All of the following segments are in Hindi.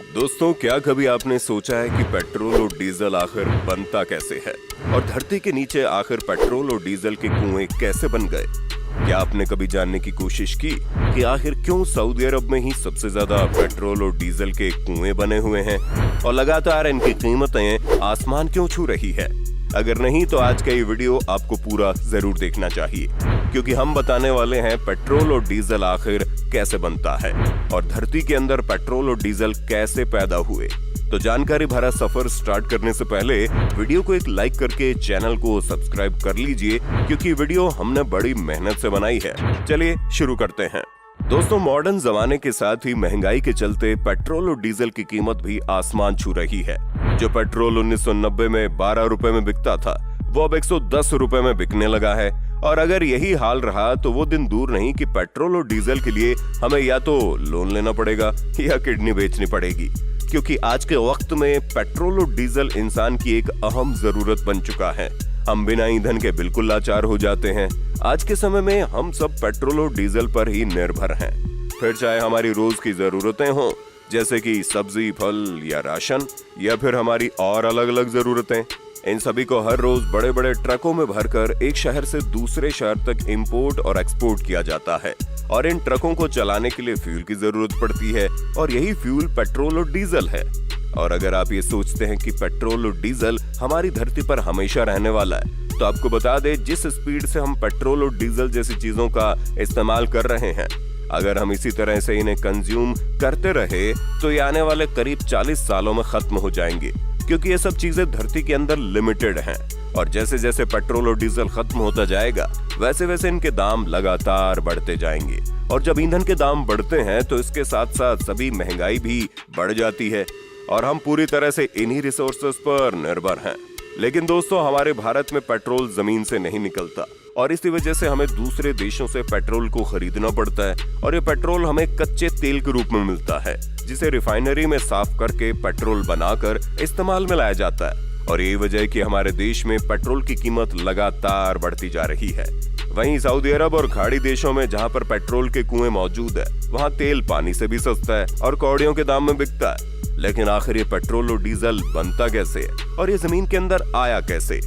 दोस्तों, क्या कभी आपने सोचा है कि पेट्रोल और डीजल आखिर बनता कैसे है और धरती के नीचे आखिर पेट्रोल और डीजल के कुएं कैसे बन गए? क्या आपने कभी जानने की कोशिश की कि आखिर क्यों सऊदी अरब में ही सबसे ज्यादा पेट्रोल और डीजल के कुएं बने हुए हैं और लगातार इनकी कीमतें आसमान क्यों छू रही है? अगर नहीं तो आज का ये वीडियो आपको पूरा जरूर देखना चाहिए, क्योंकि हम बताने वाले हैं पेट्रोल और डीजल आखिर कैसे बनता है और धरती के अंदर पेट्रोल और डीजल कैसे पैदा हुए। तो जानकारी भरा सफर स्टार्ट करने से पहले वीडियो को एक लाइक करके चैनल को सब्सक्राइब कर लीजिए, क्योंकि वीडियो हमने बड़ी मेहनत से बनाई है। चलिए शुरू करते हैं। दोस्तों, मॉडर्न जमाने के साथ ही महंगाई के चलते पेट्रोल और डीजल की कीमत भी आसमान छू रही है। जो पेट्रोल 1990 में 12 रुपए में बिकता था, वो अब 110 रुपए में बिकने लगा है। और अगर यही हाल रहा तो वो दिन दूर नहीं कि पेट्रोल और डीजल के लिए हमें या तो लोन लेना पड़ेगा या किडनी बेचनी पड़ेगी, क्योंकि आज के वक्त में पेट्रोल और डीजल इंसान की एक अहम जरूरत बन चुका है। हम बिना ईंधन के बिल्कुल लाचार हो जाते हैं। आज के समय में हम सब पेट्रोल और डीजल पर ही निर्भर हैं, फिर चाहे हमारी रोज की जरूरतें हों जैसे कि सब्जी, फल या राशन, या फिर हमारी और अलग अलग जरूरतें। इन सभी को हर रोज बड़े बड़े ट्रकों में भरकर एक शहर से दूसरे शहर तक इंपोर्ट और एक्सपोर्ट किया जाता है और इन ट्रकों को चलाने के लिए फ्यूल की जरूरत पड़ती है और यही फ्यूल पेट्रोल और डीजल है। और अगर आप ये सोचते हैं कि पेट्रोल और डीजल हमारी धरती पर हमेशा रहने वाला है, तो आपको बता दें, जिस स्पीड से हम पेट्रोल और डीजल जैसी चीजों का इस्तेमाल कर रहे हैं, अगर हम इसी तरह से इन्हें कंज्यूम करते रहे तो ये आने वाले करीब 40 सालों में खत्म हो जाएंगे, क्योंकि ये सब चीजें धरती के अंदर लिमिटेड हैं। और जैसे जैसे पेट्रोल और डीजल खत्म होता जाएगा, वैसे वैसे इनके दाम लगातार बढ़ते जाएंगे। और जब ईंधन के दाम बढ़ते हैं तो इसके साथ साथ सभी महंगाई भी बढ़ जाती है और हम पूरी तरह से इन्हीं रिसोर्सेस पर निर्भर हैं। लेकिन दोस्तों, हमारे भारत में पेट्रोल जमीन से नहीं निकलता और इसी वजह से हमें दूसरे देशों से पेट्रोल को खरीदना पड़ता है और ये पेट्रोल हमें कच्चे तेल के रूप में मिलता है, जिसे रिफाइनरी में साफ करके पेट्रोल बनाकर इस्तेमाल में लाया जाता है। और यही वजह है कि हमारे देश में पेट्रोल की कीमत लगातार बढ़ती जा रही है। वहीं सऊदी अरब और खाड़ी देशों में जहां पर पेट्रोल के कुएं मौजूद है, वहां तेल पानी से भी सस्ता है और कौड़ियों के दाम में बिकता है। लेकिन आखिर ये पेट्रोल और डीजल बनता कैसे है और ये जमीन के अंदर आया कैसे?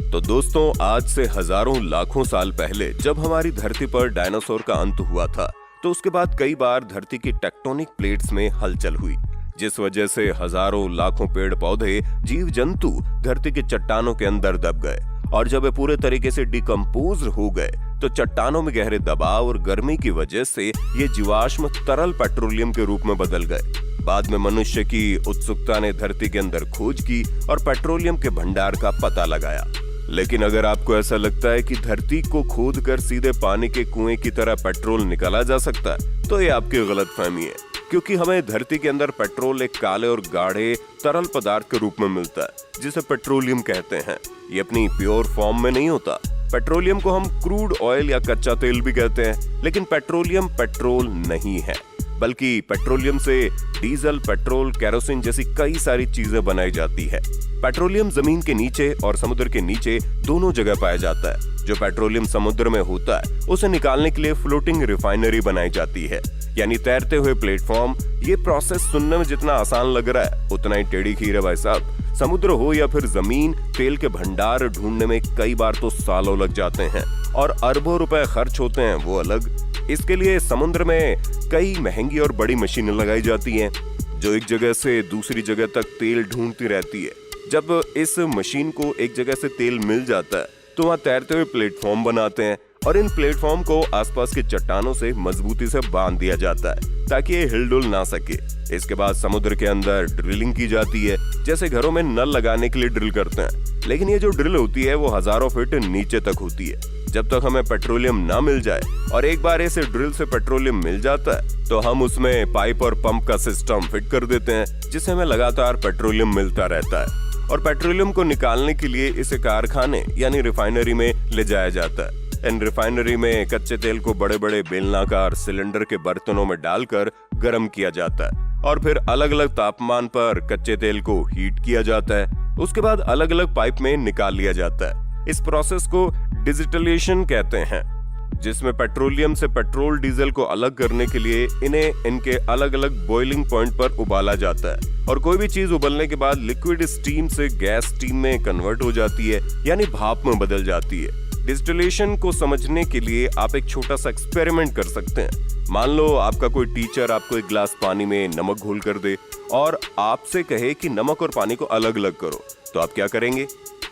तो दोस्तों, आज से हजारों लाखों साल पहले जब हमारी धरती पर डायनासोर का अंत हुआ था, तो उसके बाद कई बार धरती की टेक्टोनिक प्लेट्स में हलचल हुई, जिस वजह से हजारों लाखों पेड़ पौधे, जीव जंतु धरती की चट्टानों के अंदर दब गए। और जब वे पूरे तरीके से डिकम्पोज हो गए तो चट्टानों में गहरे दबाव और गर्मी की वजह से ये जीवाश्म तरल पेट्रोलियम के रूप में बदल गए। बाद में मनुष्य की उत्सुकता ने धरती के अंदर खोज की और पेट्रोलियम के भंडार का पता लगाया। लेकिन अगर आपको ऐसा लगता है कि धरती को खोद कर सीधे पानी के कुएं की तरह पेट्रोल निकाला जा सकता है, तो ये आपकी गलतफहमी है, क्योंकि हमें धरती के अंदर पेट्रोल एक काले और गाढ़े तरल पदार्थ के रूप में मिलता है, जिसे पेट्रोलियम कहते हैं। ये अपनी प्योर फॉर्म में नहीं होता। पेट्रोलियम को हम क्रूड ऑयल या कच्चा तेल भी कहते हैं, लेकिन पेट्रोलियम पेट्रोल नहीं है, बल्कि पेट्रोलियम से डीजल, पेट्रोल, केरोसिन जैसी कई सारी चीजें बनाई जाती है। पेट्रोलियम जमीन के नीचे और समुद्र के नीचे दोनों जगह पाया जाता है। जो पेट्रोलियम समुद्र में होता है, उसे निकालने के लिए फ्लोटिंग रिफाइनरी बनाई जाती है, यानी तैरते हुए प्लेटफॉर्म। ये प्रोसेस सुनने में जितना आसान लग रहा है, उतना ही टेढ़ी खीर है भाई साहब। समुद्र हो या फिर जमीन, तेल के भंडार ढूंढने में कई बार तो सालों लग जाते हैं और अरबों रुपए खर्च होते हैं, वो अलग। इसके लिए समुद्र में कई महंगी और बड़ी मशीनें लगाई जाती हैं, जो एक जगह से दूसरी जगह तक तेल ढूंढती रहती है। जब इस मशीन को एक जगह से तेल मिल जाता है, तो वहाँ तैरते हुए प्लेटफॉर्म बनाते हैं और इन प्लेटफॉर्म को आसपास के चट्टानों से मजबूती से बांध दिया जाता है ताकि ये हिलडुल ना सके। इसके बाद समुद्र के अंदर ड्रिलिंग की जाती है, जैसे घरों में नल लगाने के लिए ड्रिल करते हैं। लेकिन ये जो ड्रिल होती है वो हजारों फीट नीचे तक होती है। जब तक हमें पेट्रोलियम ना मिल जाए, और एक बार ऐसे ड्रिल से पेट्रोलियम मिल जाता है, तो हम उसमें पाइप और पंप का सिस्टम फिट कर देते हैं, जिससे हमें लगातार पेट्रोलियम मिलता रहता है। और पेट्रोलियम को निकालने के लिए इसे कारखाने यानी रिफाइनरी में ले जाया जाता है। इन रिफाइनरी में कच्चे तेल को बड़े बड़े बेलनाकार सिलेंडर के बर्तनों में डालकर गर्म किया जाता है और फिर अलग अलग तापमान पर कच्चे तेल को हीट किया जाता है। उसके बाद अलग अलग पाइप में निकाल लिया जाता है। इस प्रोसेस को डिजिटलेशन कहते हैं। जिसमें पेट्रोलियम से पेट्रोल डीजल को अलग करने के लिए इन्हें इनके अलग अलग बॉइलिंग पॉइंट पर उबाला जाता है और कोई भी चीज उबलने के बाद लिक्विड स्टीम से गैस स्टीम में कन्वर्ट हो जाती है, यानी भाप में बदल जाती है। डिस्टिलेशन को समझने के लिए आप एक छोटा सा एक्सपेरिमेंट कर सकते हैं। मान लो आपका कोई टीचर आपको एक गिलास पानी में नमक घोल कर दे और आपसे कहे कि नमक और पानी को अलग अलग करो, तो आप क्या करेंगे?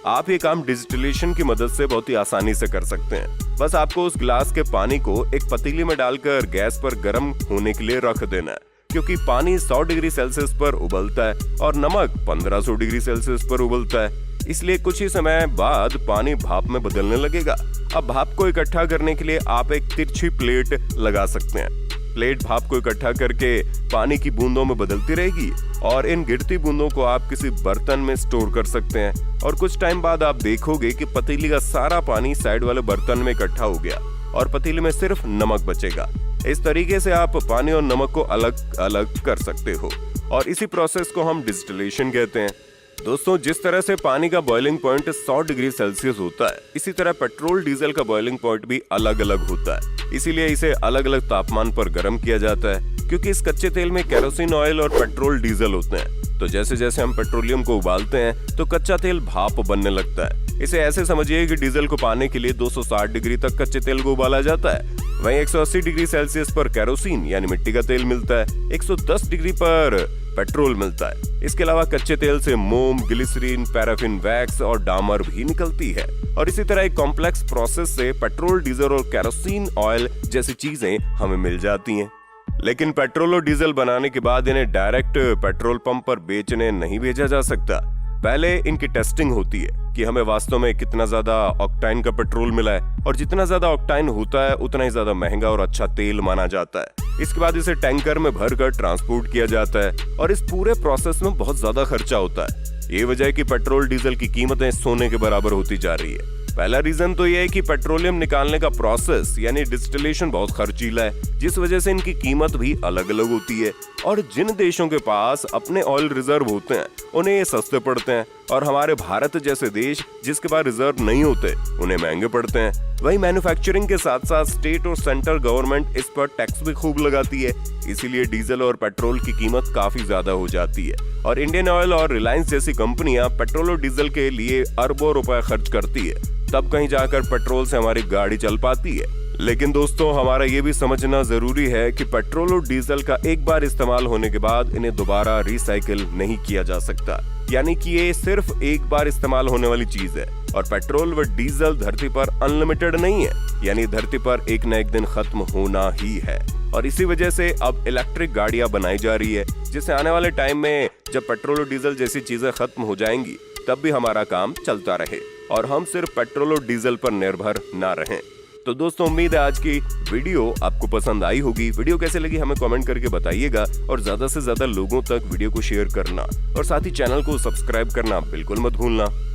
आप ये काम डिस्टिलेशन की मदद से बहुत ही आसानी से कर सकते हैं। बस आपको उस गिलास के पानी को एक पतीली में डालकर गैस पर गर्म होने के लिए रख देना है, क्योंकि पानी 100 डिग्री सेल्सियस पर उबलता है और नमक 1500 डिग्री सेल्सियस पर उबलता है। इसलिए कुछ ही समय बाद पानी भाप में बदलने लगेगा। अब भाप को इकट्ठा करने के लिए आप एक तिरछी प्लेट लगा सकते हैं। प्लेट भाप को इकट्ठा करके पानी की बूंदों में बदलती रहेगी और इन गिरती बूंदों को आप किसी बर्तन में स्टोर कर सकते हैं और कुछ टाइम बाद आप देखोगे कि पतीली का सारा पानी साइड वाले बर्तन में इकट्ठा हो गया और पतीली में सिर्फ नमक बचेगा। इस तरीके से आप पानी और नमक को अलग अलग कर सकते हो और इसी प्रोसेस को हम डिस्टिलेशन कहते हैं। दोस्तों, जिस तरह से पानी का बॉइलिंग पॉइंट 100 डिग्री सेल्सियस होता है, इसी तरह पेट्रोल डीजल का बॉइलिंग पॉइंट भी अलग अलग होता है। इसीलिए इसे अलग अलग तापमान पर गर्म किया जाता है, क्योंकि इस कच्चे तेल में केरोसिन ऑयल और पेट्रोल डीजल होते हैं। तो जैसे जैसे हम पेट्रोलियम को उबालते हैं तो कच्चा तेल भाप बनने लगता है। इसे ऐसे समझिए कि डीजल को पाने के लिए 260 डिग्री तक कच्चे तेल को उबाला जाता है। वहीं 180 डिग्री सेल्सियस पर केरोसिन यानी मिट्टी का तेल मिलता है, 110 डिग्री पर पेट्रोल मिलता है। इसके अलावा कच्चे तेल से मोम, ग्लिसरीन, पैराफिन वैक्स और डामर भी निकलती है और इसी तरह एक कॉम्प्लेक्स प्रोसेस से पेट्रोल, डीजल और केरोसिन ऑयल जैसी चीजें हमें मिल जाती हैं। लेकिन पेट्रोल और डीजल बनाने के बाद इन्हें डायरेक्ट पेट्रोल पंप पर बेचने नहीं भेजा जा सकता। पहले इनकी टेस्टिंग होती है कि हमें वास्तव में कितना ज्यादा ऑक्टाइन का पेट्रोल मिला है और जितना ज्यादा ऑक्टाइन होता है उतना ही ज्यादा महंगा और अच्छा तेल माना जाता है। इसके बाद इसे टैंकर में भरकर ट्रांसपोर्ट किया जाता है और इस पूरे प्रोसेस में बहुत ज्यादा खर्चा होता है। ये वजह है कि पेट्रोल डीजल की कीमतें सोने के बराबर होती जा रही है। पहला रीजन तो ये है कि पेट्रोलियम निकालने का प्रोसेस यानी डिस्टिलेशन बहुत खर्चीला है, जिस वजह से इनकी कीमत भी अलग अलग होती है और जिन देशों के पास अपने ऑयल रिजर्व होते हैं उन्हें ये सस्ते पड़ते हैं और हमारे भारत जैसे देश जिसके पास रिजर्व नहीं होते उन्हें महंगे पड़ते हैं। वहीं मैन्युफैक्चरिंग के साथ साथ स्टेट और सेंट्रल गवर्नमेंट इस पर टैक्स भी खूब लगाती है, इसीलिए डीजल और पेट्रोल की कीमत काफी ज्यादा हो जाती है और इंडियन ऑयल और रिलायंस जैसी कंपनियां पेट्रोल और डीजल के लिए अरबों रुपए खर्च करती है, तब कहीं जाकर पेट्रोल से हमारी गाड़ी चल पाती है। लेकिन दोस्तों, हमारा ये भी समझना जरूरी है कि पेट्रोल और डीजल का एक बार इस्तेमाल होने के बाद इन्हें दोबारा रिसाइकिल नहीं किया जा सकता, यानी कि ये सिर्फ एक बार इस्तेमाल होने वाली चीज है और पेट्रोल व डीजल धरती पर अनलिमिटेड नहीं है, यानी धरती पर एक न एक दिन खत्म होना ही है। और इसी वजह से अब इलेक्ट्रिक गाड़ियां बनाई जा रही है, जिससे आने वाले टाइम में जब पेट्रोल और डीजल जैसी चीजें खत्म हो जाएंगी तब भी हमारा काम चलता रहे और हम सिर्फ पेट्रोल और डीजल पर निर्भर ना रहें। तो दोस्तों, उम्मीद है आज की वीडियो आपको पसंद आई होगी। वीडियो कैसे लगी हमें कमेंट करके बताइएगा और ज्यादा से ज्यादा लोगों तक वीडियो को शेयर करना और साथ ही चैनल को सब्सक्राइब करना बिल्कुल मत भूलना।